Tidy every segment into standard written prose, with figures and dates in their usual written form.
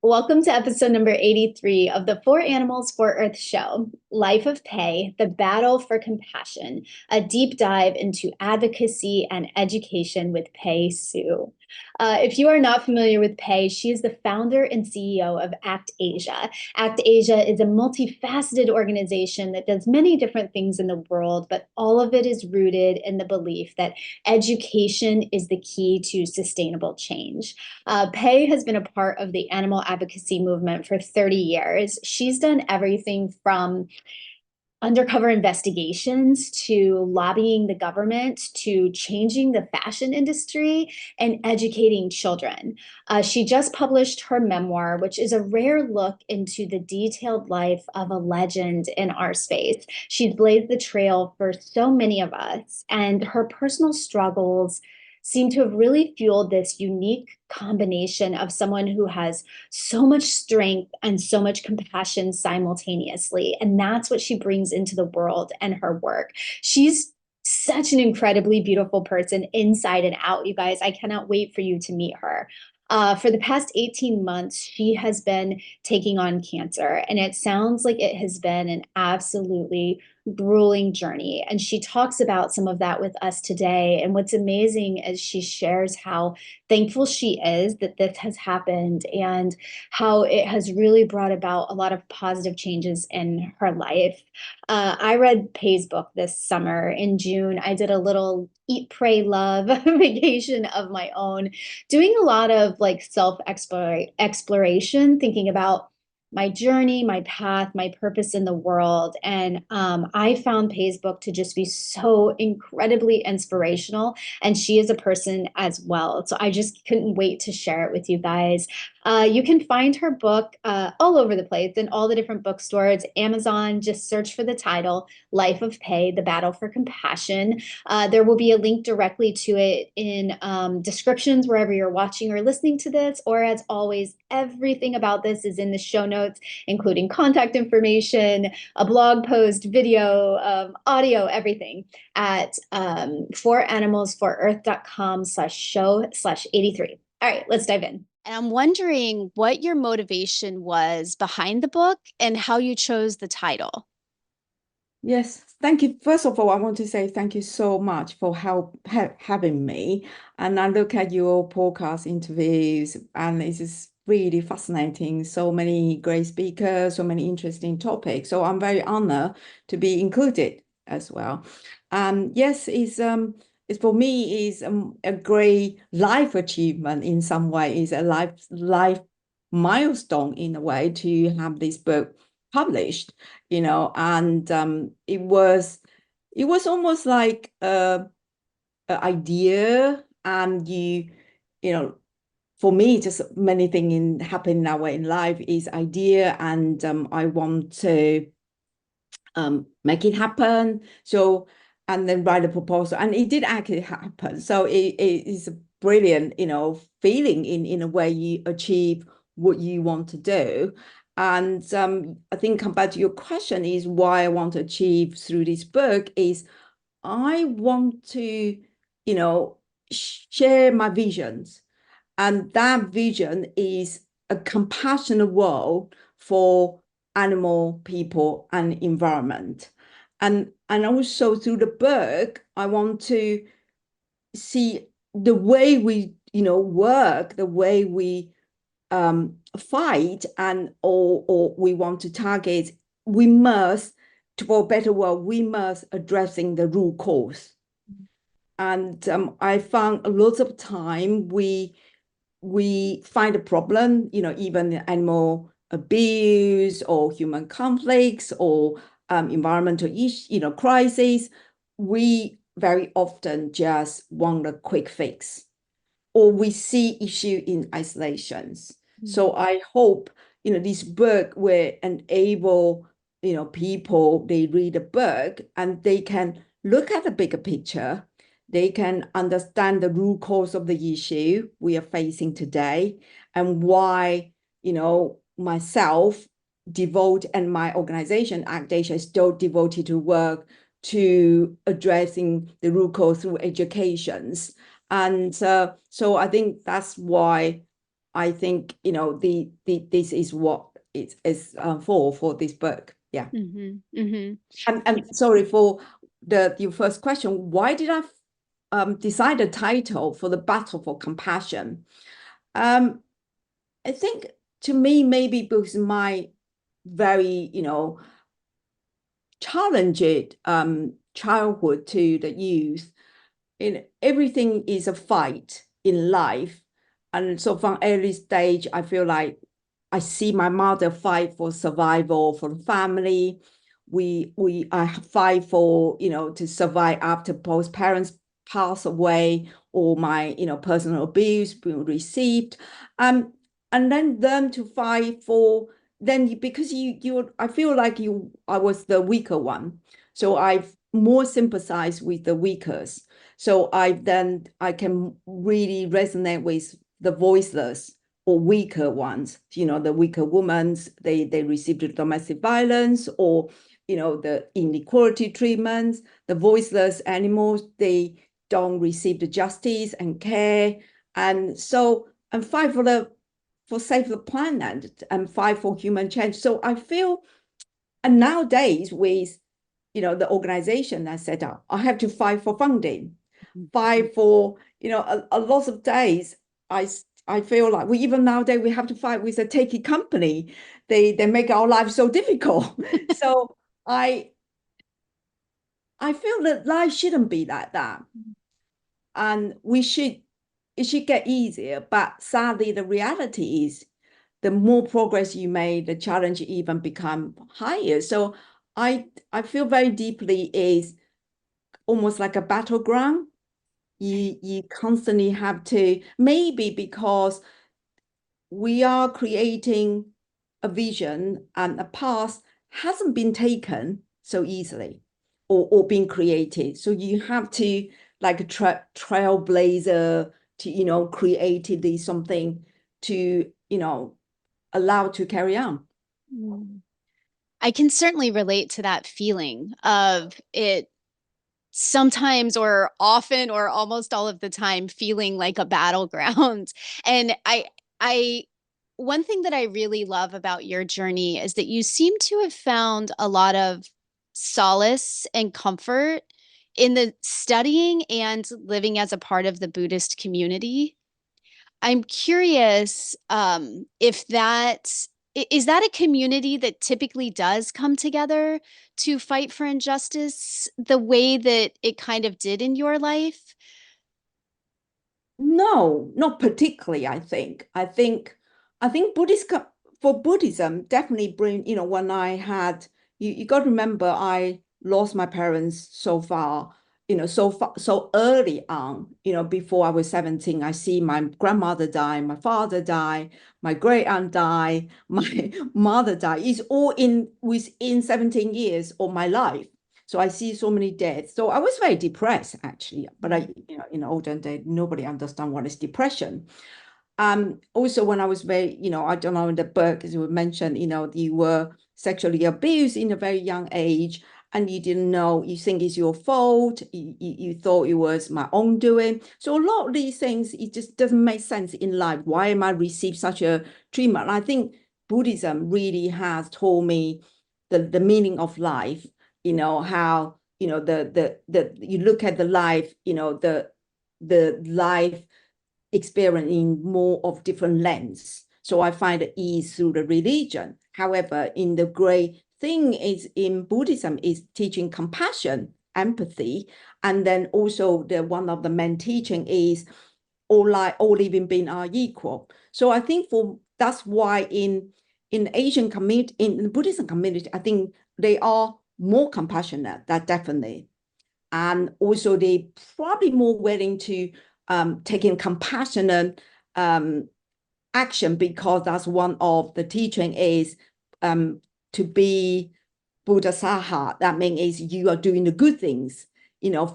Welcome to episode number 83 of the For Animals for Earth show, Life of Pei, the Battle for Compassion, a deep dive into advocacy and education with Pei Su. If you are not familiar with Pei, she is the founder and CEO of ACTAsia. ACTAsia is a multifaceted organization that does many different things in the world, but all of it is rooted in the belief that education is the key to sustainable change. Pei has been a part of the animal advocacy movement for 30 years. She's done everything from undercover investigations to lobbying the government to changing the fashion industry and educating children. She just published her memoir, which is a rare look into the detailed life of a legend in our space. She's blazed the trail for so many of us, and her personal struggles seem to have really fueled this unique combination of someone who has so much strength and so much compassion simultaneously. And that's what she brings into the world and her work. She's such an incredibly beautiful person inside and out, you guys. I cannot wait for you to meet her. For the past 18 months, she has been taking on cancer, and it sounds like it has been an absolutely grueling journey. And she talks about some of that with us today. And what's amazing is she shares how thankful she is that this has happened and how it has really brought about a lot of positive changes in her life. I read Pei's book this summer in June. I did a little eat, pray, love vacation of my own, doing a lot of like self exploration, thinking about my journey, my path, my purpose in the world. And I found Pei's book to just be so incredibly inspirational. And she is a person as well. So I just couldn't wait to share it with you guys. You can find her book all over the place in all the different bookstores. Amazon, just search for the title, Life of Pei, The Battle for Compassion. There will be a link directly to it in descriptions wherever you're watching or listening to this. Or as always, everything about this is in the show notes, including contact information, a blog post, video, audio, everything at foranimalsforearth.com/show/83. All right, let's dive in. And I'm wondering what your motivation was behind the book and how you chose the title. Yes, thank you. First of all, I want to say thank you so much for having me. And I look at your podcast interviews, and it is really fascinating. So many great speakers, so many interesting topics. So I'm very honored to be included as well. Yes, it's for me is a great life achievement in some way. Is a life milestone in a way to have this book published, and it was almost like a idea, and you know for me, just many things in happen that way in life is idea, and I want to make it happen. So, and then write a proposal, and it did actually happen. So it is a brilliant, feeling in a way you achieve what you want to do. And I think come back to your question is why I want to achieve through this book is I want to, share my visions. And that vision is a compassionate world for animal, people, and environment. And also through the book, I want to see the way we, work, the way we fight, and or we want to target, we must, for a better world, we must addressing the root cause. And I found a lot of time we find a problem, even animal abuse or human conflicts or environmental crisis. We very often just want a quick fix, or we see issue in isolations. So I hope, this book will enable, people, they read a book and they can look at the bigger picture. They can understand the root cause of the issue we are facing today, and why, myself devote and my organization, ACTAsia, is still devoted to work to addressing the root cause through educations. And so I think that's why I think, this is what it is for this book. Yeah. And sorry for your first question. Why did I decide a title for the Battle for Compassion? I think to me, maybe because my very, challenging childhood to the youth, everything is a fight in life. And so from early stage, I feel like I see my mother fight for survival for the family. I fight for, to survive after both parents pass away or my, personal abuse being received. And then learn to fight for then because I feel like I was the weaker one. So I've more sympathized with the weakers. So I can really resonate with the voiceless or weaker ones, the weaker women, they received domestic violence or, the inequality treatments, the voiceless animals, they don't receive the justice and care. And so, and fight for save the planet and fight for human change. So I feel, and nowadays with, the organization I set up, I have to fight for funding, fight for, a lot of days. I feel like even nowadays we have to fight with a techie company. They make our life so difficult. So I I feel that life shouldn't be like that. And it should get easier. But sadly, the reality is the more progress you make, the challenge even become higher. So I feel very deeply is almost like a battleground. You constantly have to, maybe because we are creating a vision and a path hasn't been taken so easily or been created. So you have to like a trailblazer to, creatively something to, allow to carry on. Mm. I can certainly relate to that feeling of it sometimes or often or almost all of the time feeling like a battleground. And I one thing that I really love about your journey is that you seem to have found a lot of solace and comfort in the studying and living as a part of the Buddhist community. I'm curious if that is that a community that typically does come together to fight for injustice the way that it kind of did in your life? No, not particularly, I think. I think for Buddhism definitely bring, when I had you got to remember I lost my parents so far, so early on, before I was 17, I see my grandmother die, my father die, my great aunt die, my mother die. It's all within 17 years of my life. So I see so many deaths. So I was very depressed actually. But in olden days, nobody understand what is depression. Also when I was very, I don't know in the book as you mentioned, you were sexually abused in a very young age and you didn't know, you think it's your fault, you thought it was my own doing. So a lot of these things, it just doesn't make sense in life. Why am I received such a treatment? And I think Buddhism really has told me the meaning of life, how, the you look at the life, the life experience in more of different lens. So I find the ease through the religion. However, in the great thing is in Buddhism is teaching compassion, empathy, and then also the one of the main teaching is all living beings are equal. So I think that's why in Asian community, in the Buddhism community, I think they are more compassionate, that definitely. And also they probably more willing to taking compassionate action because that's one of the teaching is to be Buddha Saha. That means you are doing the good things,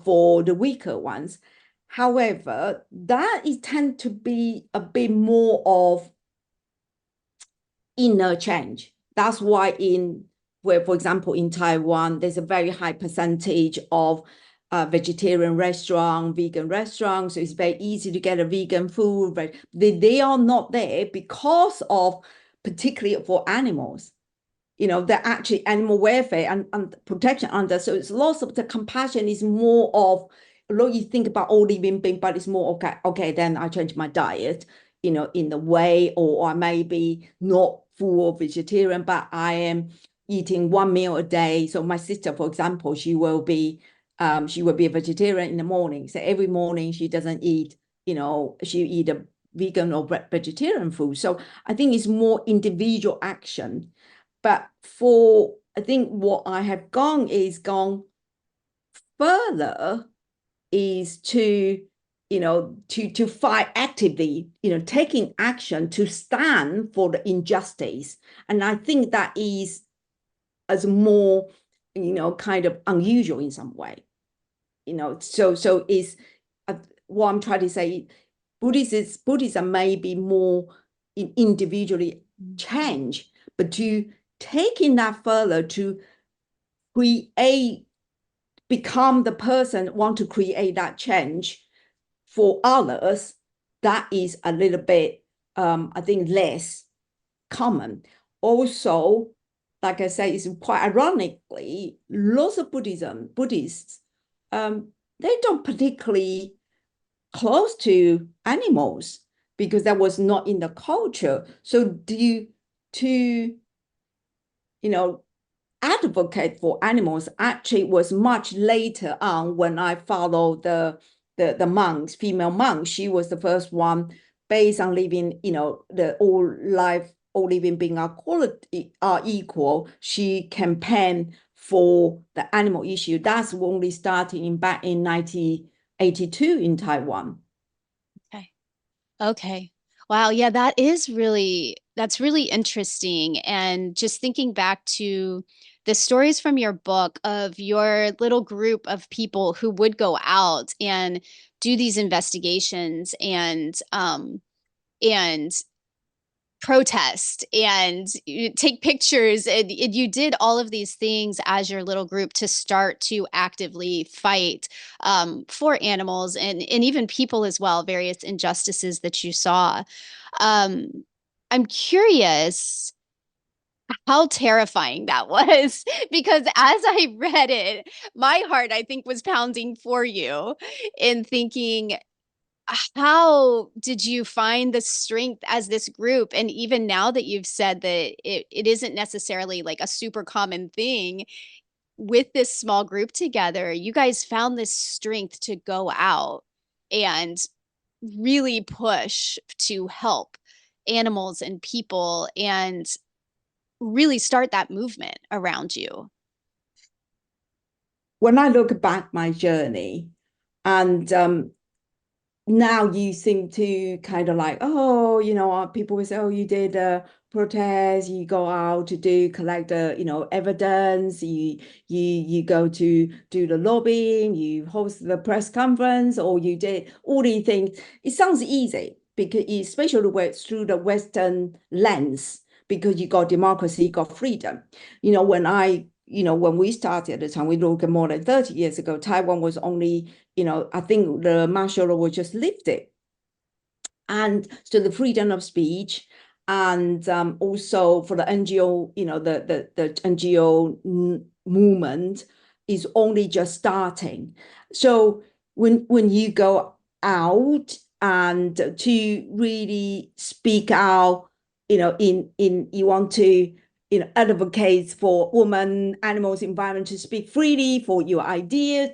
for the weaker ones. However, that is tend to be a bit more of inner change. That's why for example, in Taiwan, there's a very high percentage of vegetarian restaurant, vegan restaurant, so it's very easy to get a vegan food, but they are not there because of particularly for animals. They're actually animal welfare and protection under. So it's lots of the compassion is more of, although you think about all living being, but it's more okay, then I change my diet, in the way, or I may be not full vegetarian, but I am eating one meal a day. So my sister, for example, she will be a vegetarian in the morning. So every morning she doesn't eat, she eat a vegan or vegetarian food. So I think it's more individual action. But I think what I have gone further is to fight actively, taking action to stand for the injustice. And I think that is as more, kind of unusual in some way. So is what I'm trying to say, Buddhism may be more individually change, but to taking that further to create, become the person want to create that change for others, that is a little bit, I think, less common. Also, like I say, it's quite ironically, lots of Buddhists, they don't particularly close to animals because that was not in the culture. So to advocate for animals actually was much later on when I followed the monks, female monks. She was the first one based on living, the all living beings are equal. She campaigned for the animal issue. That's only starting back in 1982 in Taiwan. Okay. Okay. Wow. Yeah, that's really interesting. And just thinking back to the stories from your book of your little group of people who would go out and do these investigations and protest and you take pictures and you did all of these things as your little group to start to actively fight for animals and even people as well, various injustices that you saw. I'm curious how terrifying that was because as I read it, my heart, I think, was pounding for you in thinking, how did you find the strength as this group? And even now that you've said that it isn't necessarily like a super common thing with this small group together, you guys found this strength to go out and really push to help animals and people and really start that movement around you. When I look back my journey, and now you seem to kind of like, oh, people will say, oh, you did a protest, you go out to collect the, evidence, you go to do the lobbying, you host the press conference, or you did all these things. It sounds easy because especially through the Western lens, because you got democracy, you got freedom. When we started at the time, we look at more than 30 years ago, Taiwan was only, I think the martial law was just lifted. And so the freedom of speech and also for the NGO, the NGO movement is only just starting. So when you go out and to really speak out, in you want to advocates for women, animals, environment to speak freely, for your idea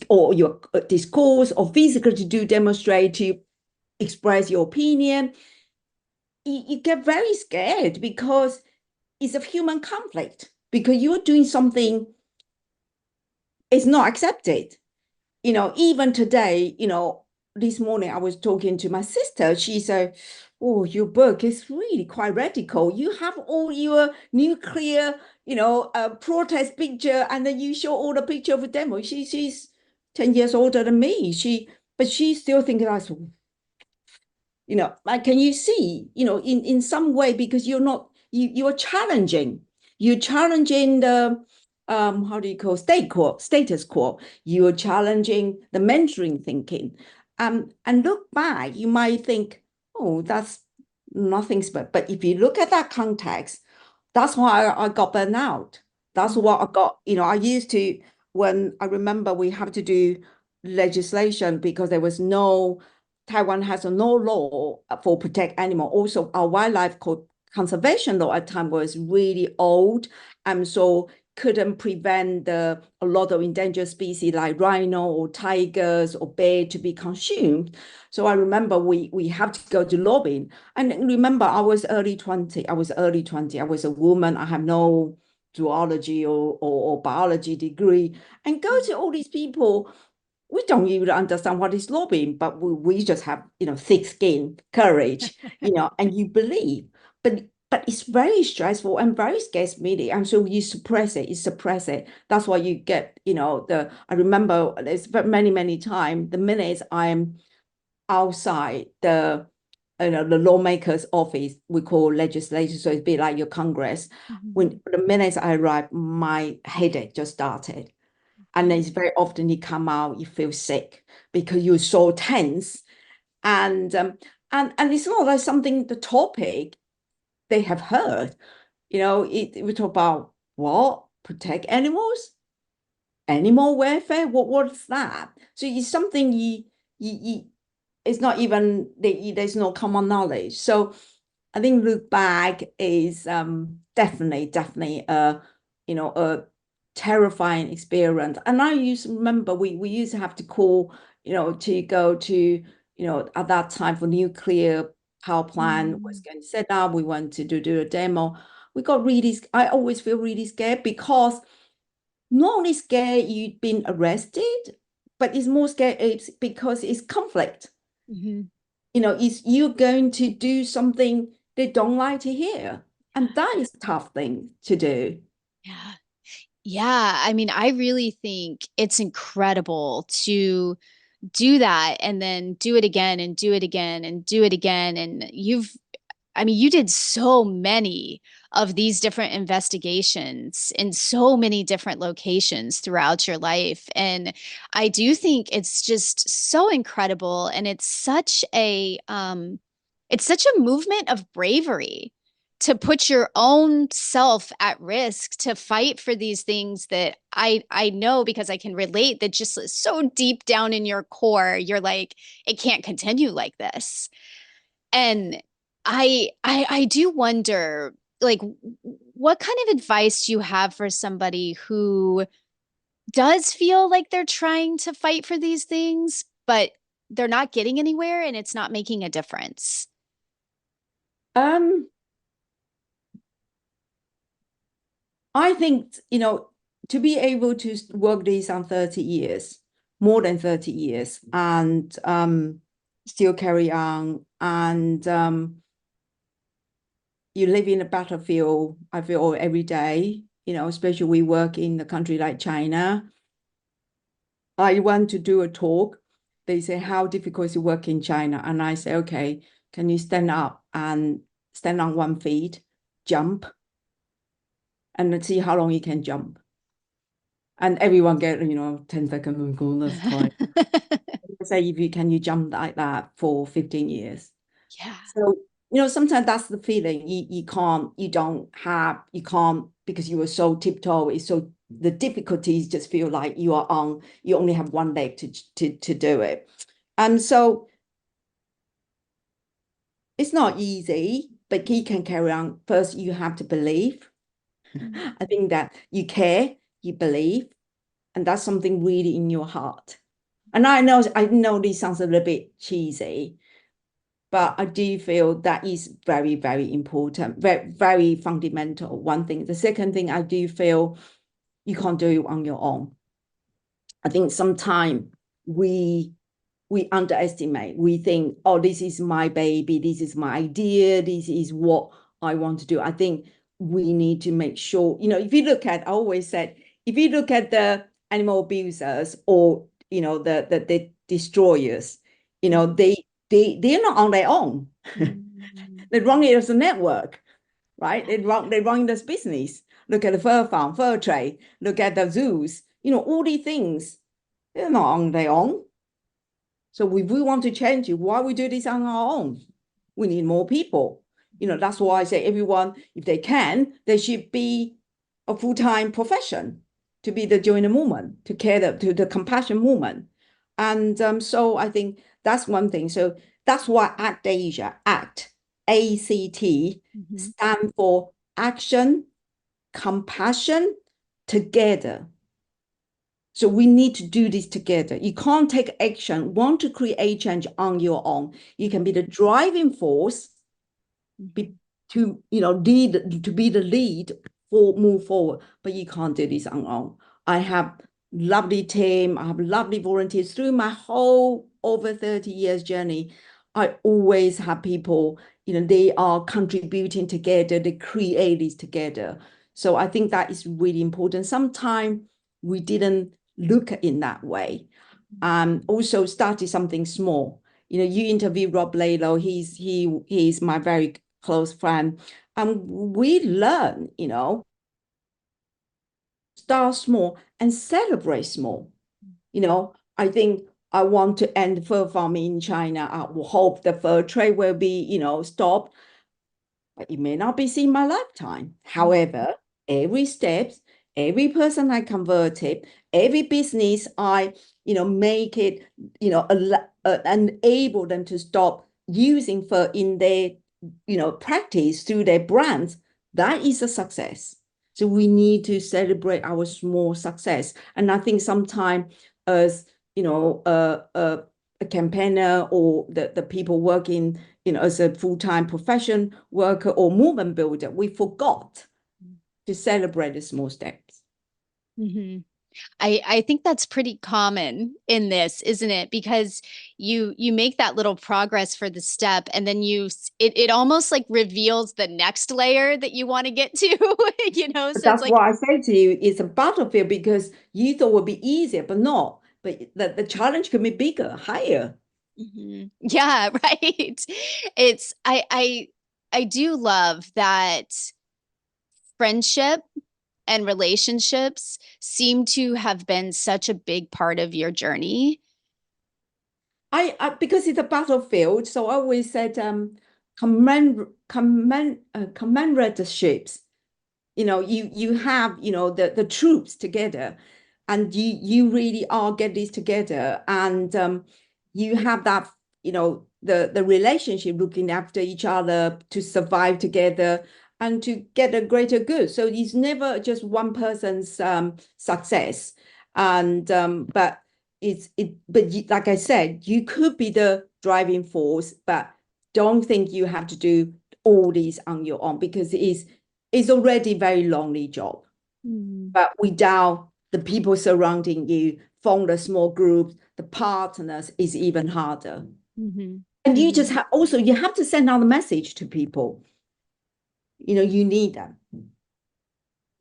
or your discourse, or physically to demonstrate, to express your opinion. You get very scared because it's a human conflict, because you're doing something is not accepted. Even today, this morning I was talking to my sister. She said, oh, your book is really quite radical. You have all your nuclear, protest picture, and then you show all the picture of a demo. She's 10 years older than me. But she still thinking that's, like, can you see, in some way, because you're not, you're challenging the how do you call status quo. You are challenging the mainstream thinking. And look back, you might think, oh, that's nothing special. But if you look at that context, that's why I got burned out. That's what I got. I used to, when I remember we have to do legislation because there was no, Taiwan has no law for protect animal. Also, our wildlife conservation law at the time was really old. And so couldn't prevent a lot of endangered species like rhino or tigers or bear to be consumed. So I remember we have to go to lobbying. And remember, I was early 20. I was a woman. I have no zoology or biology degree. And go to all these people, we don't even understand what is lobbying, but we just have, thick skin, courage, and you believe. But it's very stressful and very scarce media. And so you suppress it. That's why you get, I remember there's many, many times, the minutes I'm outside the lawmaker's office, we call legislature, so it's a bit like your Congress. When the minutes I arrived, my headache just started. And it's very often you come out, you feel sick because you're so tense. And it's not like something, the topic they have heard. We talk about what? Protect animals? Animal welfare? What's that? So it's something you it's not even there's no common knowledge. So I think look back is definitely a terrifying experience. And I used to remember we used to have to call, to go to, at that time for nuclear power plant was going to set up. We went to do a demo. I always feel really scared because not only scared you've been arrested, but it's more scared it's because it's conflict. Is you're going to do something they don't like to hear. And that is a tough thing to do. Yeah. Yeah. I mean, I really think it's incredible to do that and then do it again and do it again and do it again. And I mean, you did so many of these different investigations in so many different locations throughout your life. And I do think it's just so incredible. And it's such a movement of bravery to put your own self at risk to fight for these things that I know because I can relate that just so deep down in your core, you're like, it can't continue like this. And I do wonder, like, what kind of advice do you have for somebody who does feel like they're trying to fight for these things, but they're not getting anywhere and it's not making a difference? Um, I think, to be able to work this on 30 years, more than 30 years, and still carry on, and you live in a battlefield, I feel every day, especially we work in a country like China. I want to do a talk. They say, how difficult is it work in China? And I say, okay, can you stand up and stand on 1 feet, jump, and let's see how long you can jump. And everyone get, 10 seconds, oh God, that's quite. Say, if you jump like that for 15 years. Yeah. So, sometimes that's the feeling you can't, because you were so tiptoe. It's so the difficulties just feel like you only have one leg to do it. And so it's not easy, but you can carry on. First, you have to believe. I think that you care, you believe, and that's something really in your heart. And I know this sounds a little bit cheesy, but I do feel that is very, very important, very, very fundamental. One thing. The second thing, I do feel you can't do it on your own. I think sometimes we underestimate. We think, oh, this is my baby, this is my idea, this is what I want to do. I think we need to make sure, if you look at, I always said, if you look at the animal abusers or, the destroyers, they're not on their own. They run it as a network, right? They run this business. look at the fur farm, fur trade, look at the zoos, all these things, they're not on their own. So if we want to change it, why we do this on our own? We need more people. That's why I say everyone, if they can, they should be a full-time profession to be the join the movement, to care to the compassion movement. And so I think that's one thing. So that's why ACTAsia, ACT, stand for action, compassion, together. So we need to do this together. You can't take action, want to create change on your own. You can be the driving force to lead, to be the lead for move forward, but you can't do this on your own. I have lovely team, I have lovely volunteers through my whole over 30 years journey. I always have people, they are contributing together, they create this together. So I think that is really important. Sometimes we didn't look in that way. Also started something small. You interview Rob Lalo, he's my very close friend. And we learn, start small and celebrate small. I think I want to end fur farming in China. I hope the fur trade will be, stopped. But it may not be seen in my lifetime. However, every step, every person I converted, every business I, make it, enable them to stop using fur in their, practice through their brands, that is a success. So we need to celebrate our small success. And I think sometimes as, a campaigner or the people working, as a full-time profession worker or movement builder, we forgot to celebrate the small steps. Mm-hmm. I think that's pretty common in this, isn't it? Because you make that little progress for the step, and then it almost like reveals the next layer that you want to get to, So it's That's like, why I say to you, it's a battlefield because you thought it would be easier, but not. But the challenge can be bigger, higher. yeah, right. It's I do love that friendship and relationships seem to have been such a big part of your journey. Because it's a battlefield, so I always said commanderships. You have the troops together, and you really are get this together, and you have that the relationship looking after each other to survive together and to get a greater good. So it's never just one person's success, and but like I said, you could be the driving force, but don't think you have to do all these on your own because it's already a very lonely job. But without the people surrounding you, form the small groups, the partners is even harder. And you just have also you have to send out a message to people. You need them.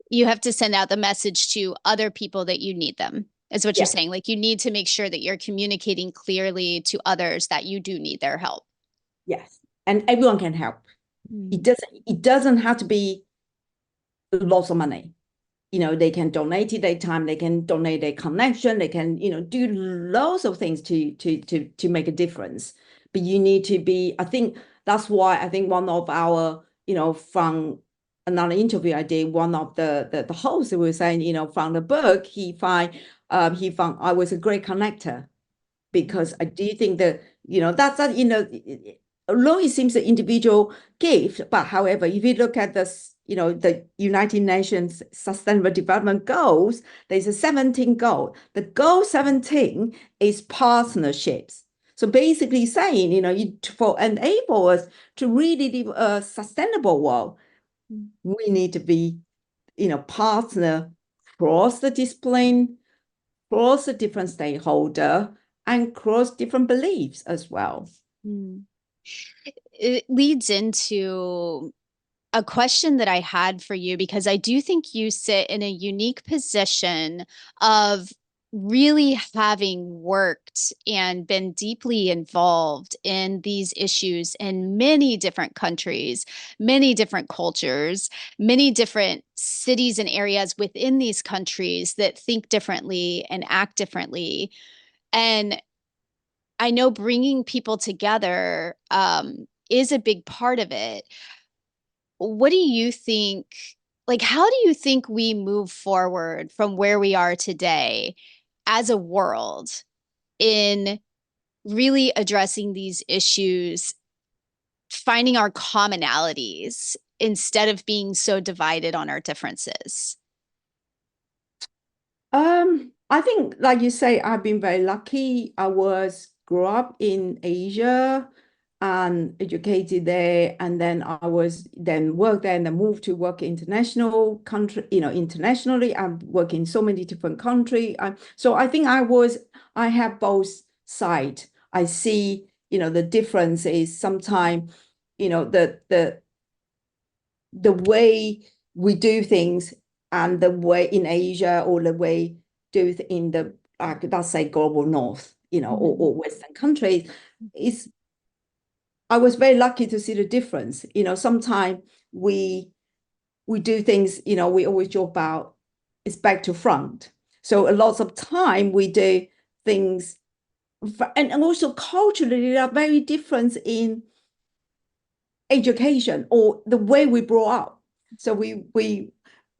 You have to send out the message to other people that you need them, is what you're Yeah. saying. Like you need to make sure that you're communicating clearly to others that you do need their help. Yes. And everyone can help. It doesn't have to be lots of money. They can donate their time, they can donate their connection, they can, do lots of things to make a difference. But you need to be, I think that's why I think one of our, from another interview I did, one of the hosts was saying, from the book, he found I was a great connector because I do think that, that's although it seems an individual gift, but however, if you look at this, the United Nations Sustainable Development Goals, there's a 17 goal. The goal 17 is partnerships. So basically saying, for enable us to really live a sustainable world, we need to be, partner across the discipline, across the different stakeholder, and cross different beliefs as well. It leads into a question that I had for you because I do think you sit in a unique position of really having worked and been deeply involved in these issues in many different countries, many different cultures, many different cities and areas within these countries that think differently and act differently. And I know bringing people together is a big part of it. What do you think? Like, how do you think we move forward from where we are today as a world in really addressing these issues, finding our commonalities instead of being so divided on our differences? I think, like you say, I've been very lucky. I was grew up in Asia and educated there, and then I was then worked there and then moved to work international country, internationally. I work in so many different countries. So I think I have both sides. I see, the difference is sometimes, the way we do things and the way in Asia or the way do in the let's say global north, or Western countries is I was very lucky to see the difference. Sometimes we we do things, we always joke about it's back to front. So a lot of time we do things and also culturally they are very different in education or the way we brought up. So we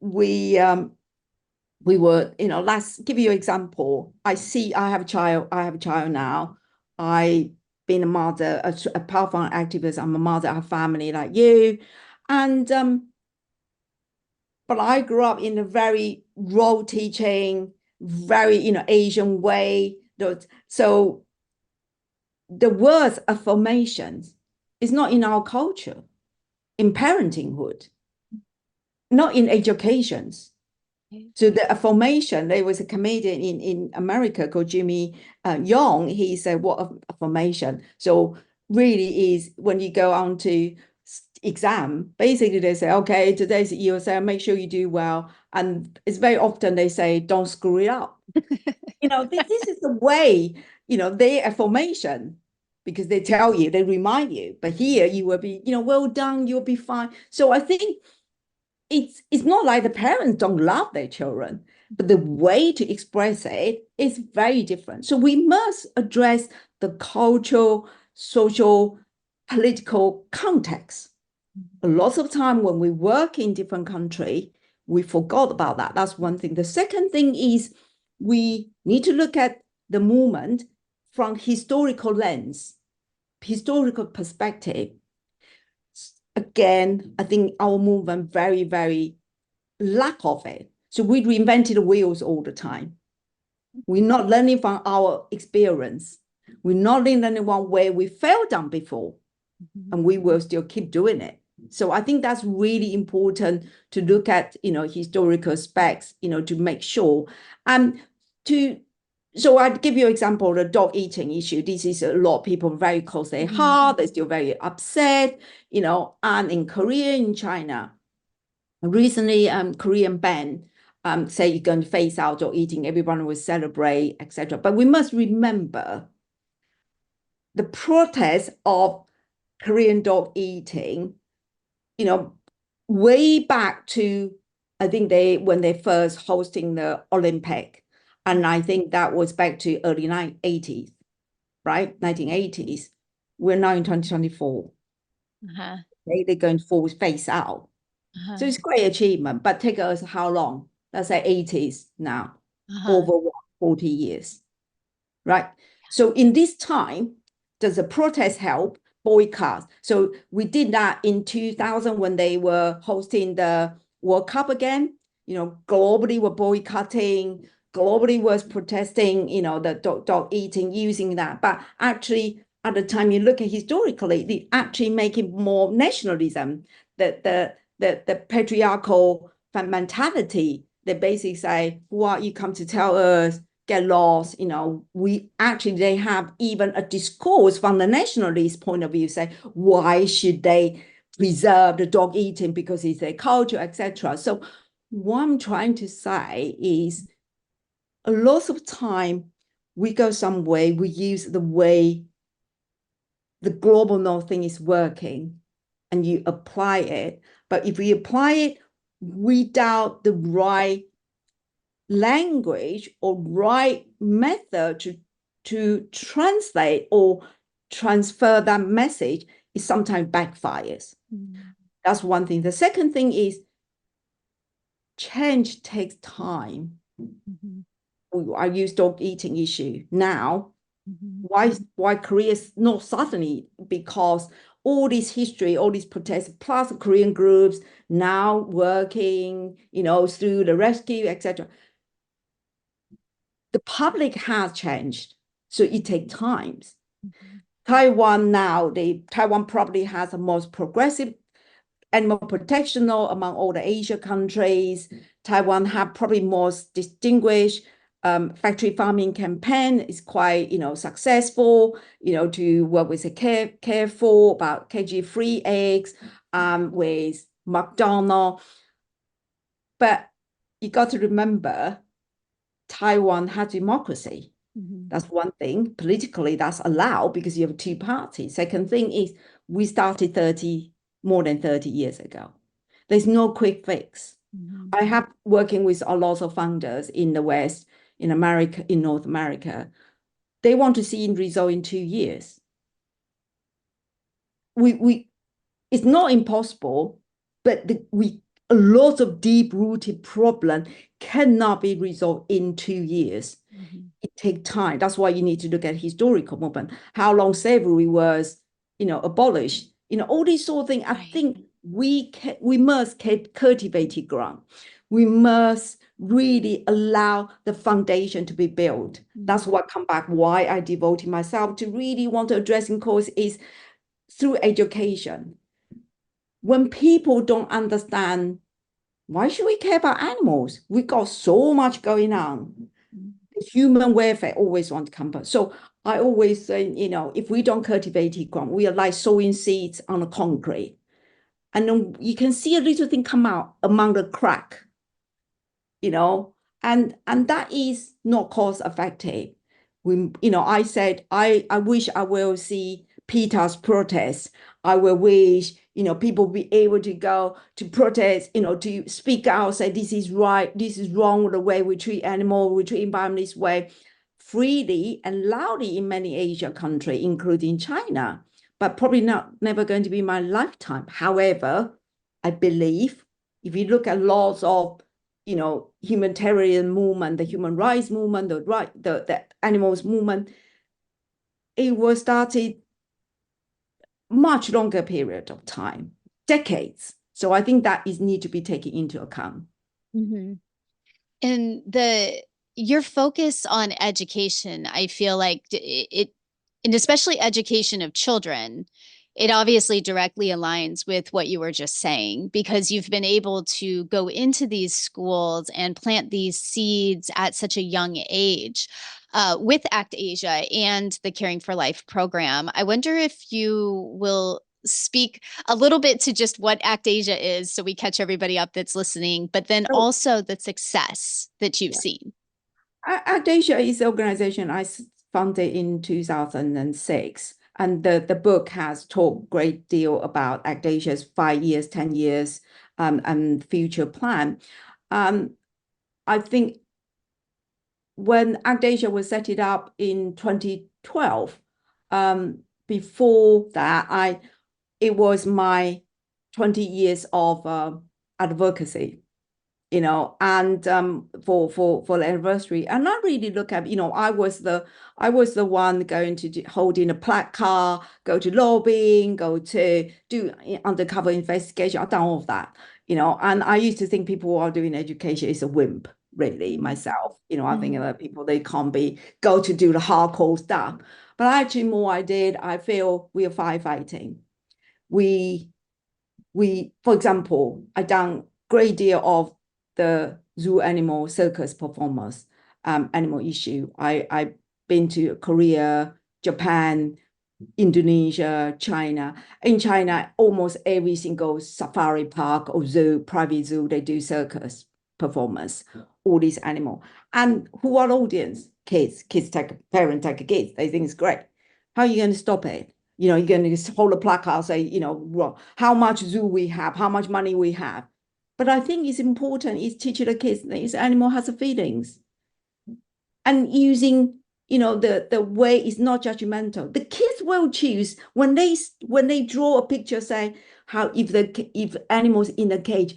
were, let's give you an example. I have a child now. I been a mother, a powerful activist. I'm a mother, I have family like you. And but I grew up in a very role teaching, very, Asian way. So the word affirmation is not in our culture, in parentinghood, not in educations. So the affirmation, there was a comedian in America called Jimmy Young. He said, "What affirmation?" So really is when you go on to exam, basically they say, "Okay, today's your exam. Make sure you do well." And it's very often they say, "Don't screw it up." This is the way, their affirmation because they tell you, they remind you. But here you will be, well done, you'll be fine. So I think it's not like the parents don't love their children, but the way to express it is very different. So we must address the cultural, social, political context. A lot of time when we work in different country, we forgot about that. That's one thing. The second thing is we need to look at the movement from historical lens, historical perspective. Again, I think our movement very, very lack of it. So we reinvented the wheels all the time. We're not learning from our experience. We're not learning one way we fell down before, and we will still keep doing it. So I think that's really important to look at, historical specs, to make sure. So I'd give you an example, the dog eating issue. This is a lot of people very close to their heart. They're still very upset, and in Korea, in China, recently, Korean ban say you're going to phase out dog eating, everyone will celebrate, etc. But we must remember the protest of Korean dog eating, way back to, I think when they first hosting the Olympic. And I think that was back to early 80s, right? 1980s. We're now in 2024. They're going to phase out. So it's great achievement, but take us how long? Let's say 80s now, over 40 years, right? So in this time, does the protest help? Boycott. So we did that in 2000 when they were hosting the World Cup again. Globally were boycotting, globally was protesting, the dog eating, using that. But actually, at the time you look at historically, they actually make it more nationalism, the patriarchal mentality. They basically say, "What you come to tell us? Get lost." They have even a discourse from the nationalist point of view, say why should they preserve the dog eating because it's their culture, etc. So what I'm trying to say is a lot of time we go some way, we use the way the global north thing is working and you apply it. But if we apply it without the right language or right method to translate or transfer that message, it sometimes backfires. That's one thing. The second thing is change takes time. I use dog eating issue now. Why Korea is not suddenly? Because all this history, all these protests, plus Korean groups now working, through the rescue, etc. The public has changed, so it takes time. Taiwan now, Taiwan probably has the most progressive animal protection law among all the Asia countries. Taiwan have probably most distinguished factory farming campaign is quite, successful, to work with careful about cage-free eggs with McDonald's. But you got to remember, Taiwan has democracy. That's one thing. Politically, that's allowed because you have two parties. Second thing is we started more than 30 years ago. There's no quick fix. I have working with a lot of founders in the West, in America, in North America. They want to see result in 2 years. It's not impossible, but a lot of deep-rooted problem cannot be resolved in 2 years. It takes time. That's why you need to look at historical movement, how long slavery was, abolished. All these sort of things. I think we must cultivate ground. We must really allow the foundation to be built. That's what come back why I devoted myself to really want to address in course is through education. When people don't understand, why should we care about animals? We got so much going on. Human welfare always want to come back. So I always say, if we don't cultivate ground, we are like sowing seeds on the concrete. And then you can see a little thing come out among the crack, and that is not cost effective. I said, I wish I will see PETA's protest. I will wish, people be able to go to protest, to speak out, say this is right, this is wrong with the way we treat animals, we treat environment this way, freely and loudly in many Asian countries, including China, but probably never going to be my lifetime. However, I believe if you look at lots of, humanitarian movement, the human rights movement, the animals movement, it was started much longer period of time, decades. So I think that is need to be taken into account. And your focus on education, I feel like and especially education of children, it obviously directly aligns with what you were just saying, because you've been able to go into these schools and plant these seeds at such a young age. With ACTAsia and the Caring for Life program, I wonder if you will speak a little bit to just what ACTAsia is so we catch everybody up that's listening, but then also the success that you've seen. ACTAsia is an organization I founded in 2006. And the book has talked a great deal about ACTAsia's 5 years, 10 years, and future plan. I think when ACTAsia was set it up in 2012, before that, it was my 20 years of advocacy, and for the anniversary. And I really look at, I was the one going to holding a placard, go to lobbying, go to do undercover investigation. I've done all of that, and I used to think people who are doing education is a wimp, really, myself. I think that people, they can't go to do the hardcore stuff. But actually more I feel we are firefighting. We, for example, I done great deal of the zoo animal circus performers, animal issue. I've been to Korea, Japan, Indonesia, China. In China, almost every single safari park or zoo, private zoo, they do circus. performance, all these animals. And who are the audience? Kids take, parents take kids, they think it's great. How are you going to stop it? You're going to hold a placard, say, well, how much zoo we have, how much money we have. But I think it's important is teaching the kids that this animal has feelings. And using, the way is not judgmental. The kids will choose when they draw a picture, say how if animals in the cage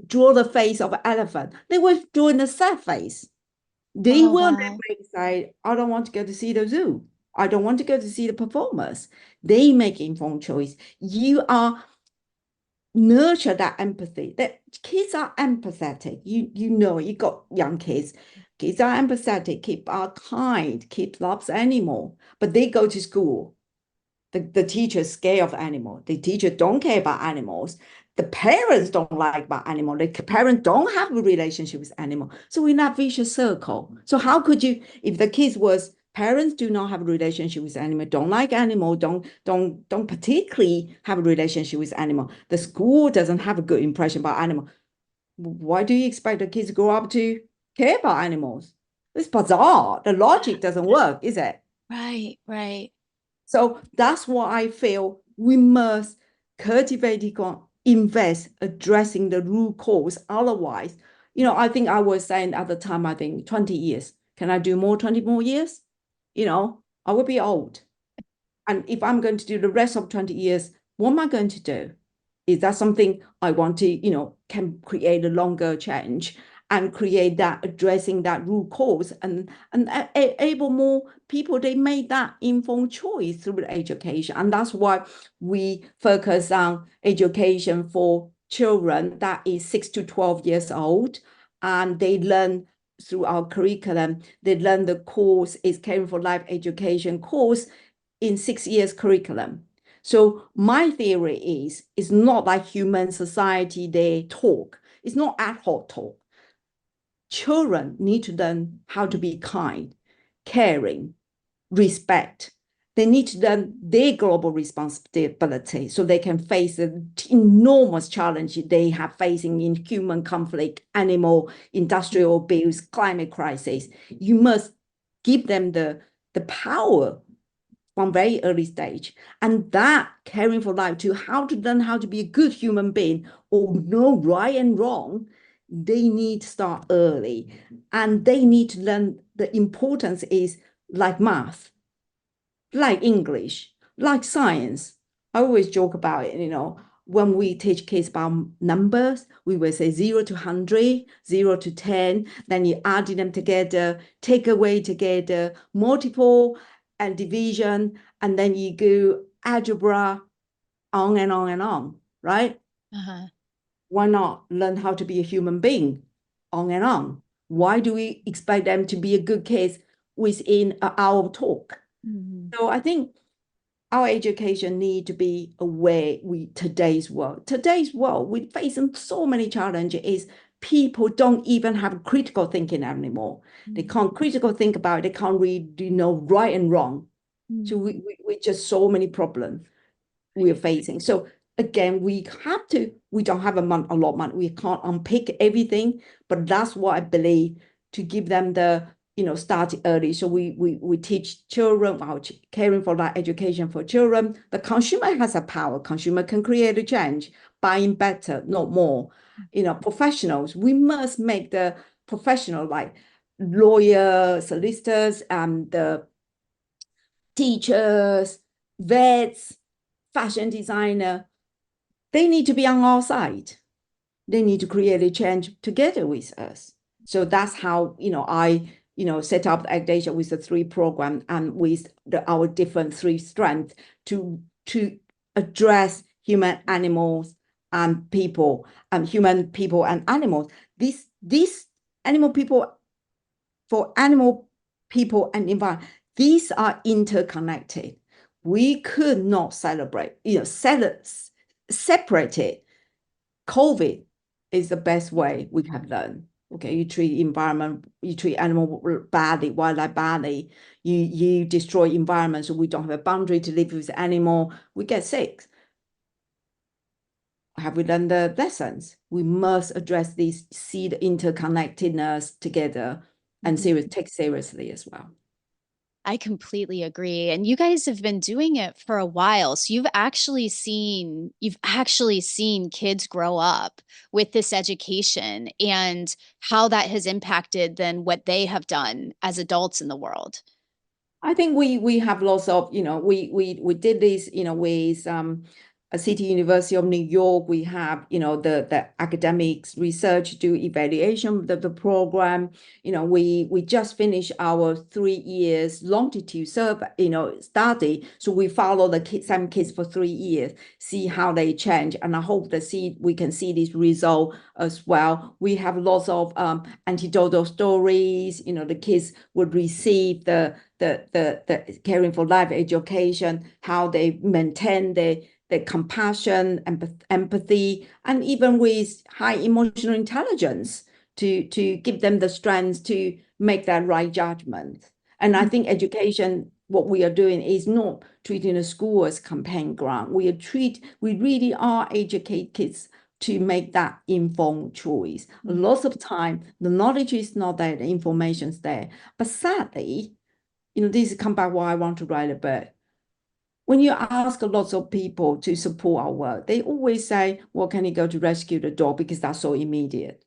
draw the face of an elephant, they will draw in a sad face. They Oh, will wow. never decide, I don't want to go to see the zoo. I don't want to go to see the performers. They make informed choice. You are nurture that empathy. That kids are empathetic. You got young kids. Kids are empathetic, kids are kind, kids loves animal, but they go to school. The teacher's scared of animal. The teacher don't care about animals. The parents don't like about animal. The parents don't have a relationship with animal. So in that vicious circle. So how could you, if the kids was parents do not have a relationship with animal, don't like animal, don't particularly have a relationship with animal. The school doesn't have a good impression about animal. Why do you expect the kids to grow up to care about animals? It's bizarre. The logic doesn't work, is it? Right, right. So that's why I feel we must cultivate, invest, addressing the root cause. Otherwise, I think I was saying at the time, I think 20 years. Can I do more 20 more years? I will be old. And if I'm going to do the rest of 20 years, what am I going to do? Is that something I want to, can create a longer change and create that addressing that root cause and able more people, they made that informed choice through education. And that's why we focus on education for children that is 6 to 12 years old. And they learn through our curriculum, they learn the course is Caring for Life education course in 6 years curriculum. So my theory is, it's not like human society, they talk. It's not ad hoc talk. Children need to learn how to be kind, caring, respect. They need to learn their global responsibility so they can face the enormous challenge they have facing in human conflict, animal, industrial abuse, climate crisis. You must give them the power from very early stage. And that caring for life to how to learn how to be a good human being or know right and wrong, they need to start early. And they need to learn the importance is like math, like English, like science. I always joke about it, when we teach kids about numbers, we will say 0 to 100, 0 to 10, then you add them together, take away together, multiple and division, and then you go algebra, on and on and on, right? Uh-huh. Why not learn how to be a human being on and on? Why do we expect them to be a good kids within an hour talk? Mhm. So I think our education need to be aware with today's world. Today's world, we're facing so many challenges, is people don't even have critical thinking anymore. They can't critical think about it. They can't really know right and wrong. So Mhm. we just so many problems we're facing. So again, we don't have a lot of money. We can't unpick everything, but that's what I believe to give them the, start early. So we teach children about caring for that education for children. The consumer has a power. Consumer can create a change, buying better, not more. Professionals, we must make the professional like lawyers, solicitors, and the teachers, vets, fashion designer, they need to be on our side. They need to create a change together with us. So that's how, I, set up ACTAsia with the 3 program and with our different 3 strengths to address human, animals, and people, human, people, and animals. This animal people for animal, people, and environment, these are interconnected. We could not separate it. COVID is the best way we have learned. Okay, you treat environment, you treat animal badly, wildlife badly, you destroy environment, so we don't have a boundary to live with animal, we get sick. have we learned the lessons? We must address these, see the interconnectedness together and Mhm. take seriously as well. I completely agree. And you guys have been doing it for a while. So you've actually seen kids grow up with this education and how that has impacted then what they have done as adults in the world. I think we have lots of, we did this, with a City University of New York. We have, the academics research do evaluation of the program. We just finished our 3 years longitude survey, study. So we follow the kids, some kids for 3 years, see how they change. And I hope that we can see this result as well. We have lots of anecdotal stories. The kids would receive the caring for life education, how they maintain their compassion, empathy, and even with high emotional intelligence to give them the strength to make that right judgment. And I think education, what we are doing is not treating the school as campaign ground. We really are educate kids to make that informed choice. Lots of time, the knowledge is not there, the information is there. But sadly, this come back why I want to write a book. When you ask lots of people to support our work, they always say, well, can you go to rescue the dog because that's so immediate?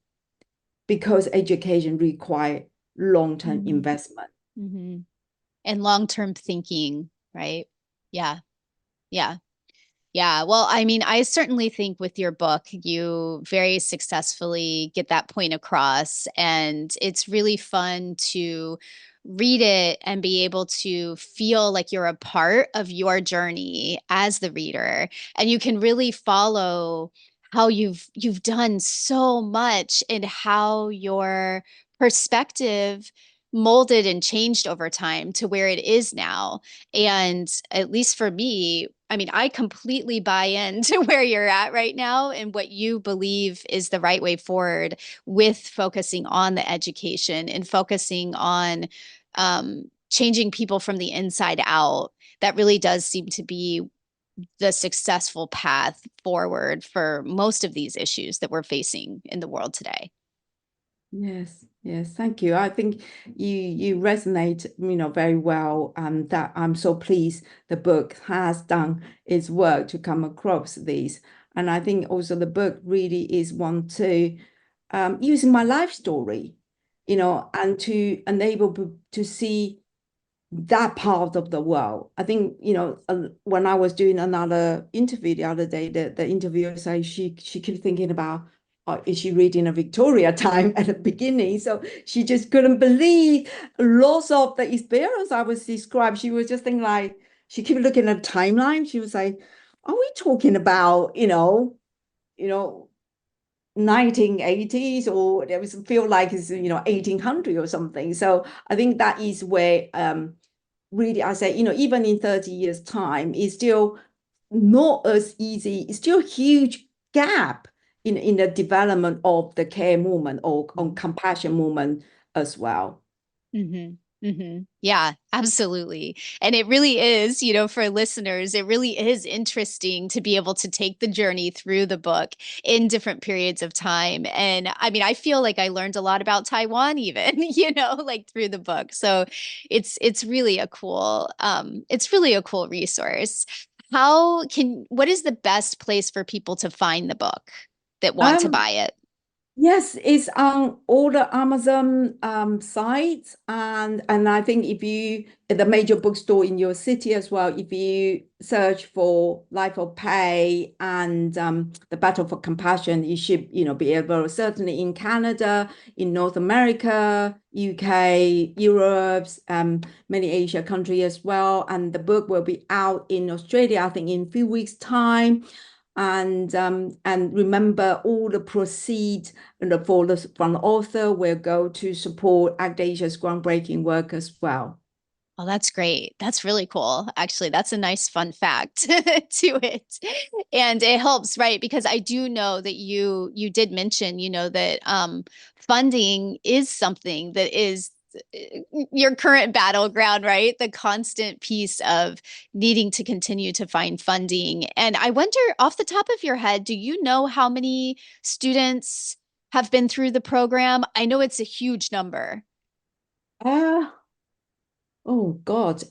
Because education require long-term Mhm. investment. Mhm. And long-term thinking, right? Yeah. Yeah. Yeah, well, I mean, I certainly think with your book, you very successfully get that point across. And it's really fun to read it and be able to feel like you're a part of your journey as the reader. And you can really follow how you've done so much and how your perspective molded and changed over time to where it is now. And at least for me, I mean, I completely buy into where you're at right now and what you believe is the right way forward with focusing on the education and focusing on changing people from the inside out. That really does seem to be the successful path forward for most of these issues that we're facing in the world today. Yes, yes, thank you. I think you resonate, very well, and that I'm so pleased the book has done its work to come across these. And I think also the book really is one to using my life story, and to enable to see that part of the world. I think, when I was doing another interview the other day, the interviewer said she kept thinking about, is she reading a Victoria time at the beginning? So she just couldn't believe lots of the experience I was described. She was just thinking like, she kept looking at the timeline. She was like, are we talking about, you know, 1980s, or there was feel like it's 1800 or something. So I think that is where really, I say, even in 30 years' time, it's still not as easy. It's still a huge gap in the development of the care movement or on compassion movement as well. Mm-hmm. Mm-hmm. Yeah, absolutely. And it really is, for listeners, it really is interesting to be able to take the journey through the book in different periods of time. And I mean, I feel like I learned a lot about Taiwan even, like through the book. So it's really it's really a cool resource. What is the best place for people to find the book that want to Um, buy it? Yes, it's on all the Amazon sites, and I think if you at the major bookstore in your city as well, if you search for Life of Pei and the Battle for Compassion, you should be able, certainly in Canada, in North America, UK, Europe, many Asia countries as well, and the book will be out in Australia, I think in a few weeks' time. And remember all the proceeds from the author will go to support ACTAsia's groundbreaking work as well. Oh, that's great. That's really cool. Actually, that's a nice fun fact to it. And it helps, right? Because I do know that you did mention, that funding is something that is your current battleground, right? The constant piece of needing to continue to find funding. And I wonder, off the top of your head, do you know how many students have been through the program? I know it's a huge number. Uh, oh God.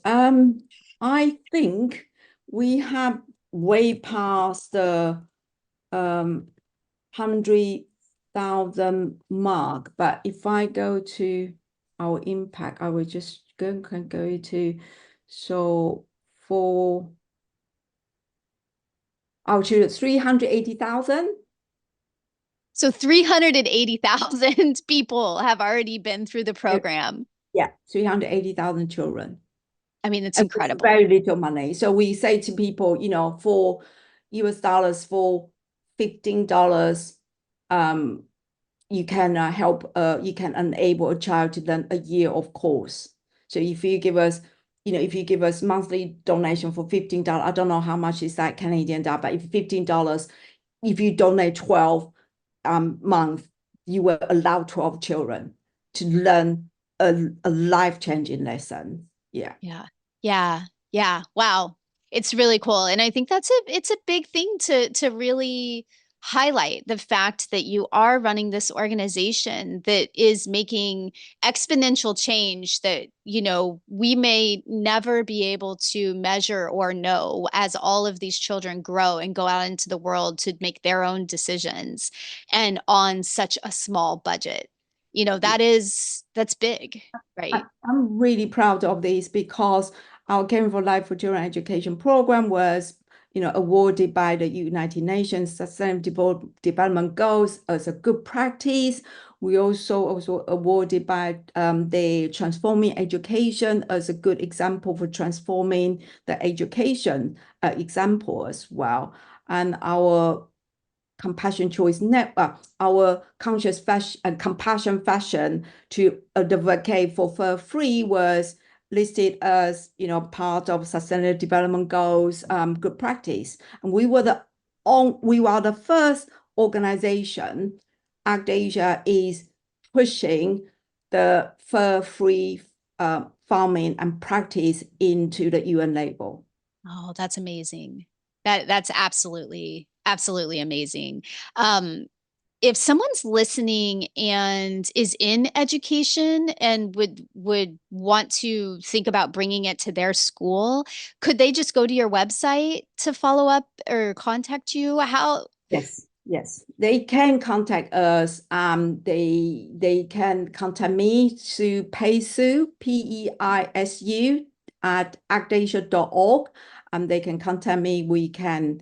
I think we have way past the 100,000 mark. But if I go to our impact, I will just can go to, so for our children, 380,000. So 380,000 people have already been through the program. Yeah, 380,000 children. I mean, it's And it's incredible. very little money. So we say to people, for US dollars, for $15, you can help, you can enable a child to learn a year of course. So if you give us, if you give us monthly donation for $15, I don't know how much is that Canadian dollar, but if $15, if you donate 12 month, you will allow 12 children to learn a life-changing lesson. Yeah. Yeah. Yeah. Yeah. Wow. It's really cool. And I think it's a big thing to really highlight the fact that you are running this organization that is making exponential change that, we may never be able to measure or know as all of these children grow and go out into the world to make their own decisions and on such a small budget. That's big, right? I'm really proud of this because our Caring for Life for Children education program was, awarded by the United Nations Sustainable Development Goals as a good practice. We also awarded by the Transforming Education as a good example for transforming the education example as well. And our compassion choice network, our conscious fashion and compassion fashion to advocate for fur free was listed as part of sustainable development goals good practice. And we were the first organization. ACTAsia is pushing the fur free farming and practice into the UN label. Oh, that's amazing. That's absolutely amazing. Um, if someone's listening and is in education and would want to think about bringing it to their school, could they just go to your website to follow up or contact you? How? Yes, yes. They can contact us. They can contact me to PeiSu, PEISU at actasia.org. They can contact me. We can,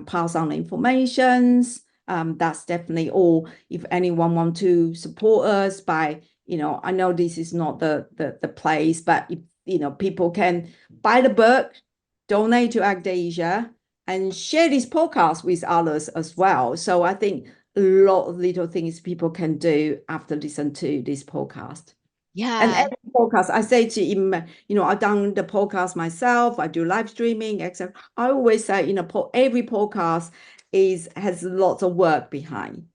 pass on the informations. That's definitely all. If anyone want to support us by, I know this is not the place, but if, people can buy the book, donate to ACTAsia, and share this podcast with others as well. So I think a lot of little things people can do after listen to this podcast. And Yeah. every podcast, I say to him, I've done the podcast myself. I do live streaming, etc. I always say, every podcast has lots of work behind,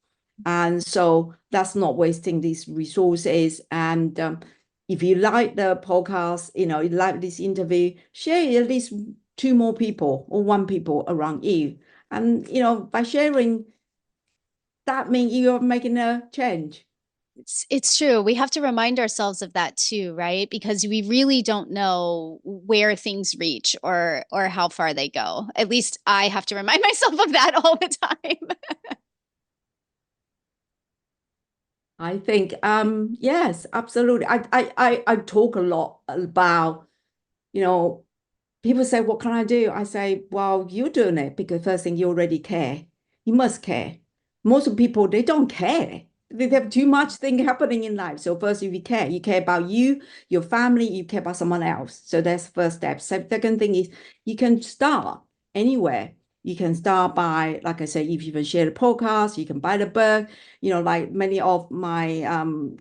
and so that's not wasting these resources. And if you like the podcast, you like this interview, share at least two more people or one people around you. And, by sharing, that means you're making a change. It's true. We have to remind ourselves of that too, right? Because we really don't know where things reach or how far they go. At least I have to remind myself of that all the time. I think, yes, absolutely. I talk a lot about, you know, people say, what can I do? I say, well, you're doing it because first thing, you already care. You must care. Most people, they don't care. They have too much thing happening in life. So first, if you care about you, your family, you care about someone else. So that's the first step. So second thing is you can start anywhere. You can start by, like I said, if you can share the podcast, you can buy the book. Like many of my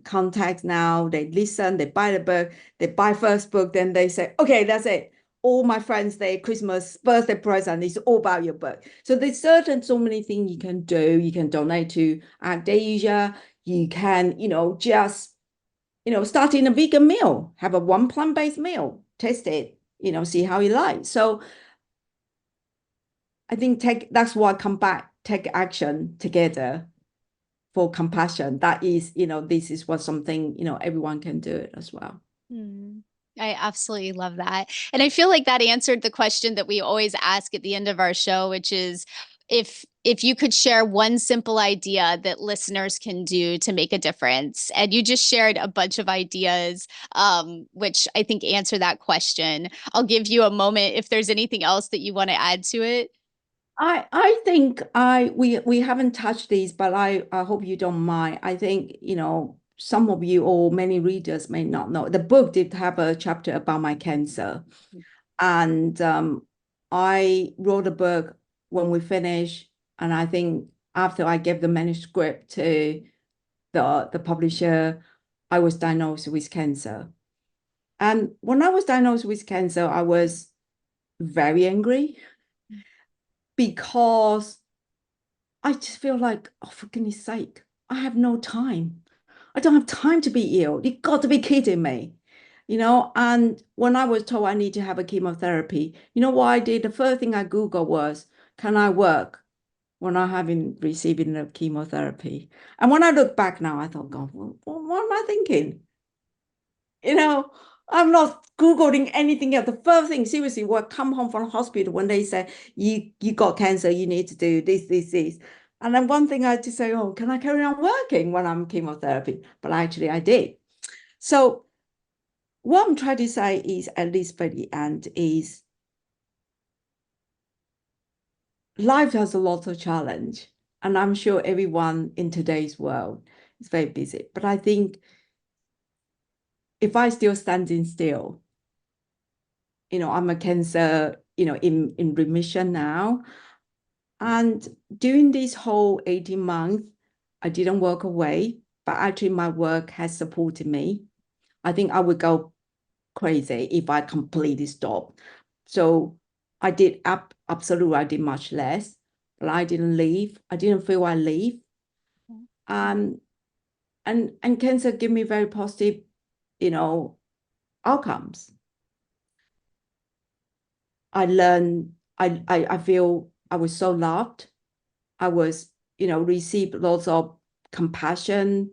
contacts now, they listen, they buy the book, they buy first book, then they say, okay, that's it. All my friends, their Christmas birthday present is all about your book. So there's so many things you can do. You can donate to ACTAsia. You can, just starting a vegan meal, have a one plant-based meal, test it, see how you like. So I think that's why come back, take action together for compassion. That is, this is what something, everyone can do it as well. Hmm. I absolutely love that. And I feel like that answered the question that we always ask at the end of our show, which is if you could share one simple idea that listeners can do to make a difference. And you just shared a bunch of ideas, which I think answer that question. I'll give you a moment if there's anything else that you want to add to it. I think we haven't touched these, but I hope you don't mind. I think, some of you or many readers may not know. The book did have a chapter about my cancer. And I wrote a book when we finished, and I think after I gave the manuscript to the publisher, I was diagnosed with cancer. And when I was diagnosed with cancer, I was very angry because I just feel like, oh, for goodness sake, I have no time. I don't have time to be ill. You got to be kidding me. And when I was told I need to have a chemotherapy, you know what I did? The first thing I Googled was, can I work when I haven't receiving the chemotherapy? And when I look back now, I thought, God, what am I thinking? You know, I'm not Googling anything else. The first thing, seriously, when I come home from the hospital, when they say, you got cancer, you need to do this. And then one thing I had to say, oh, can I carry on working when I'm chemotherapy? But actually I did. So what I'm trying to say is, at least by the end, is life has a lot of challenge. And I'm sure everyone in today's world is very busy. But I think if I still standing still, I'm a cancer, in remission now. And during this whole 18 months, I didn't walk away, but actually my work has supported me. I think I would go crazy if I completely stopped. So I did absolutely, I did much less, but I didn't leave. I didn't feel I leave. Um, and cancer gave me very positive, you know, outcomes. I learned, I feel I was so loved. I was, received lots of compassion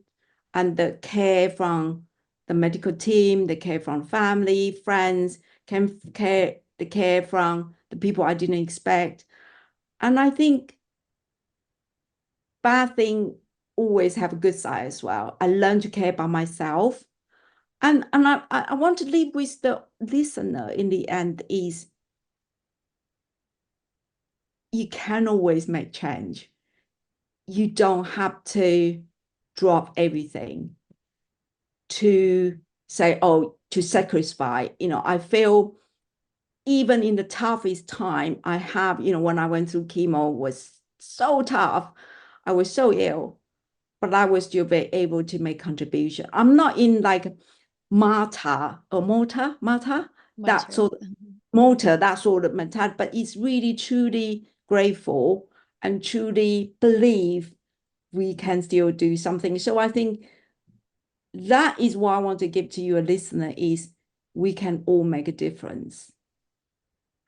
and the care from the medical team, the care from family, friends, the care from the people I didn't expect. And I think bad thing always have a good side as well. I learned to care about myself. And I want to leave with the listener in the end is you can always make change. You don't have to drop everything to say, oh, to sacrifice. I feel even in the toughest time I have, when I went through chemo was so tough. I was so ill, but I was still be able to make contribution. I'm not in like martyr, that Winter. sort of motor, that sort of mentality, but it's really truly grateful and truly believe we can still do something. So I think that is what I want to give to you, a listener, is we can all make a difference.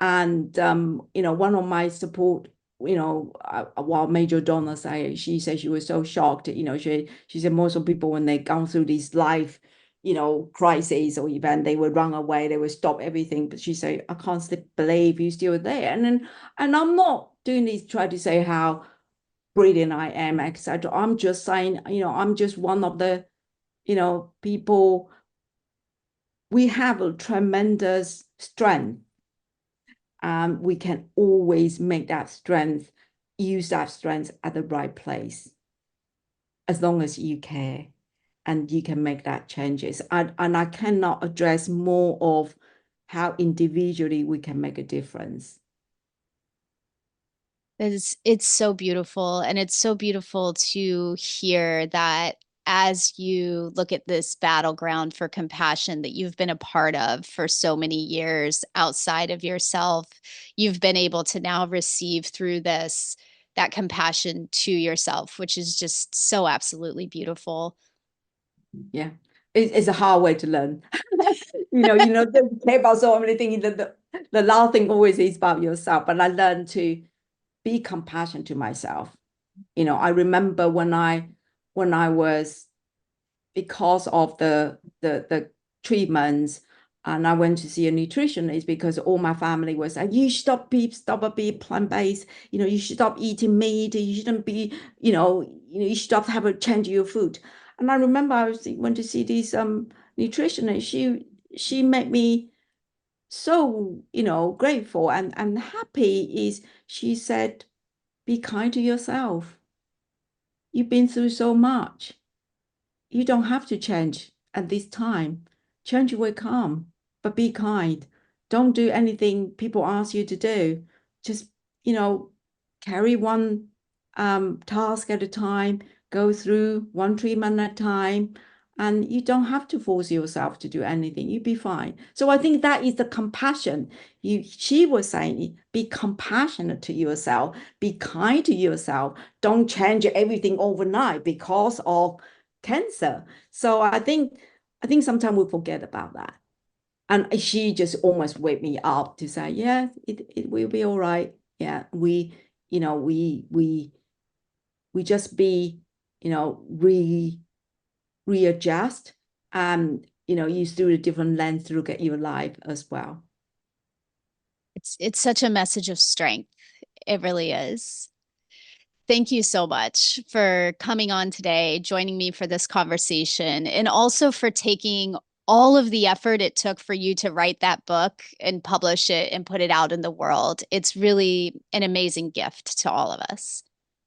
And one of my support, while Major Donna said, she said she was so shocked. She said most of people when they gone through this life, crisis or event, they would run away, they would stop everything. But she said, I can't believe you're still there. And I'm not doing this try to say how brilliant I am, etc. I'm just saying, I'm just one of the, people. We have a tremendous strength, and we can always make that strength, use that strength at the right place, as long as you care and you can make that changes. And I cannot address more of how individually we can make a difference. It's so beautiful. And it's so beautiful to hear that as you look at this battleground for compassion that you've been a part of for so many years outside of yourself, you've been able to now receive through this that compassion to yourself, which is just so absolutely beautiful. Yeah. it's a hard way to learn. Don't care about so many things. The last thing always is about yourself. But I learned to be compassionate to myself. I remember when I was, because of the treatments, and I went to see a nutritionist because all my family was like, you stop beef, stop be plant-based, you should stop eating meat, you shouldn't be, you should stop have a change your food. And I remember went to see this nutritionist. She made me so, grateful and happy. Is she said, be kind to yourself. You've been through so much. You don't have to change at this time. Change will come, but be kind. Don't do anything people ask you to do. Just, you know, carry one task at a time, go through one treatment at a time, and you don't have to force yourself to do anything. You'll be fine. So I think that is the compassion. She was saying, be compassionate to yourself, be kind to yourself. Don't change everything overnight because of cancer. So I think sometimes we forget about that. And she just almost wake me up to say, yeah, it will be all right. Yeah, we just be, readjust and use through a different lens to look at your life as well. It's such a message of strength. It really is. Thank you so much for coming on today, joining me for this conversation, and also for taking all of the effort it took for you to write that book and publish it and put it out in the world. It's really an amazing gift to all of us.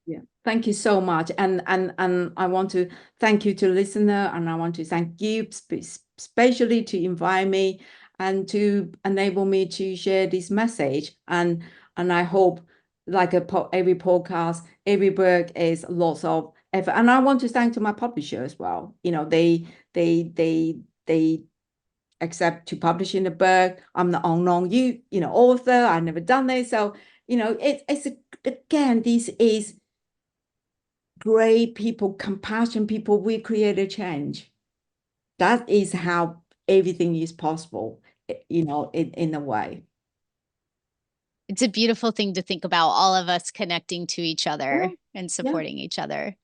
Yeah, thank you so much. And I want to thank you to listener, and I want to thank you especially to invite me and to enable me to share this message. And I hope like every podcast, every book is lots of effort. And I want to thank to my publisher as well. They accept to publish in the book. I'm the unknown author. I've never done this. So, again, this is great people, compassion people, we create a change. That is how everything is possible, in a way. It's a beautiful thing to think about, all of us connecting to each Yeah, other and yeah, supporting each other.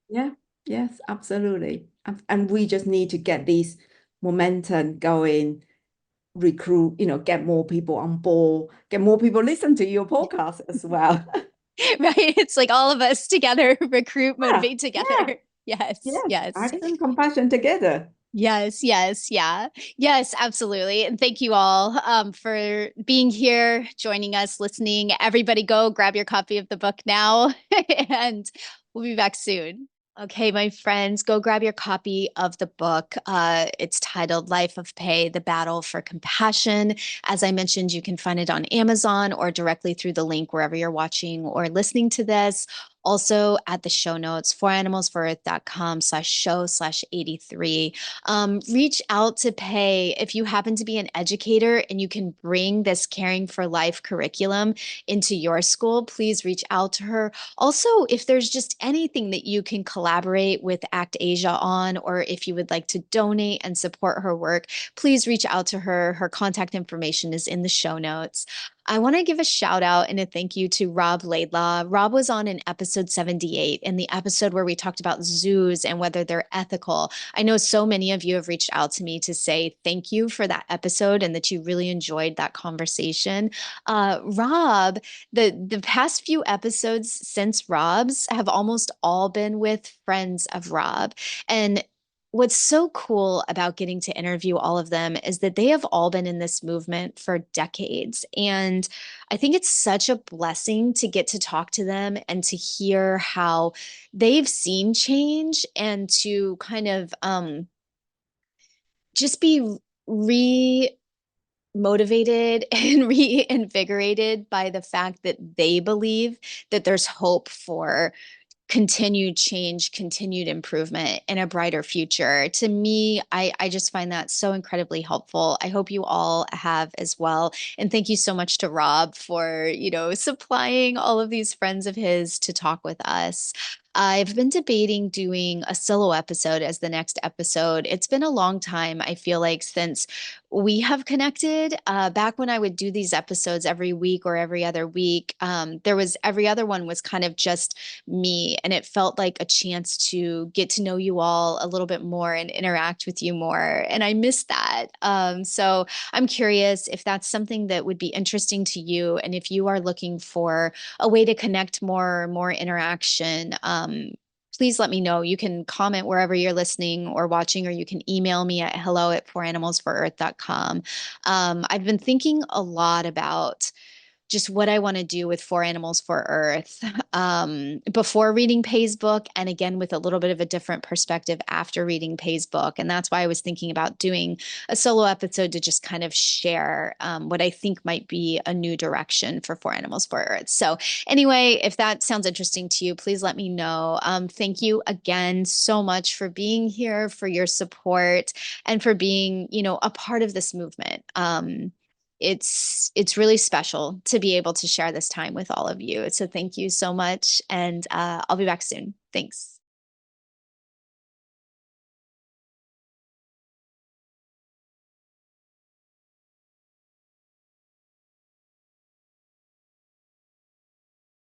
yeah, yes, absolutely. And we just need to get this momentum going, recruit, get more people on board, get more people listen to your podcast as well. Right? It's like all of us together, recruit, Yeah, motivate yeah, together. Yes, yes. yes. Action, compassion together. Yes, yes, yeah. Yes, absolutely. And thank you all for being here, joining us, listening. Everybody go grab your copy of the book now, and we'll be back soon. Okay, my friends, go grab your copy of the book. It's titled Life of Pei, The Battle for Compassion. As I mentioned, you can find it on Amazon or directly through the link wherever you're watching or listening to this. Also at the show notes, foranimalsforearth.com/show/83. Reach out to Pei if you happen to be an educator and you can bring this Caring for Life curriculum into your school. Please reach out to her. Also, if there's just anything that you can collaborate with ACTAsia on, or if you would like to donate and support her work, please reach out to her. Her contact information is in the show notes. I want to give a shout out and a thank you to Rob Laidlaw. Rob was on in episode 78, in the episode where we talked about zoos and whether they're ethical. I know so many of you have reached out to me to say thank you for that episode and that you really enjoyed that conversation. Rob, the past few episodes since Rob's have almost all been with friends of Rob. And what's so cool about getting to interview all of them is that they have all been in this movement for decades. And I think it's such a blessing to get to talk to them and to hear how they've seen change and to kind of just be motivated and reinvigorated by the fact that they believe that there's hope for continued change, continued improvement, and a brighter future. To me, I just find that so incredibly helpful. I hope you all have as well. And thank you so much to Rob for, supplying all of these friends of his to talk with us. I've been debating doing a solo episode as the next episode. It's been a long time, I feel like, since we have connected. Back when I would do these episodes every week or every other week, there was every other one was kind of just me, and it felt like a chance to get to know you all a little bit more and interact with you more. And I miss that. So I'm curious if that's something that would be interesting to you, and if you are looking for a way to connect more interaction. Please let me know. You can comment wherever you're listening or watching, or you can email me at hello@fouranimalsforearth.com. I've been thinking a lot about just what I want to do with Four Animals for Earth before reading Pei's book, and again with a little bit of a different perspective after reading Pei's book. And that's why I was thinking about doing a solo episode to just kind of share what I think might be a new direction for Four Animals for Earth. So anyway, if that sounds interesting to you, please let me know. Thank you again so much for being here, for your support, and for being, a part of this movement. It's really special to be able to share this time with all of you. So thank you so much, and I'll be back soon. Thanks.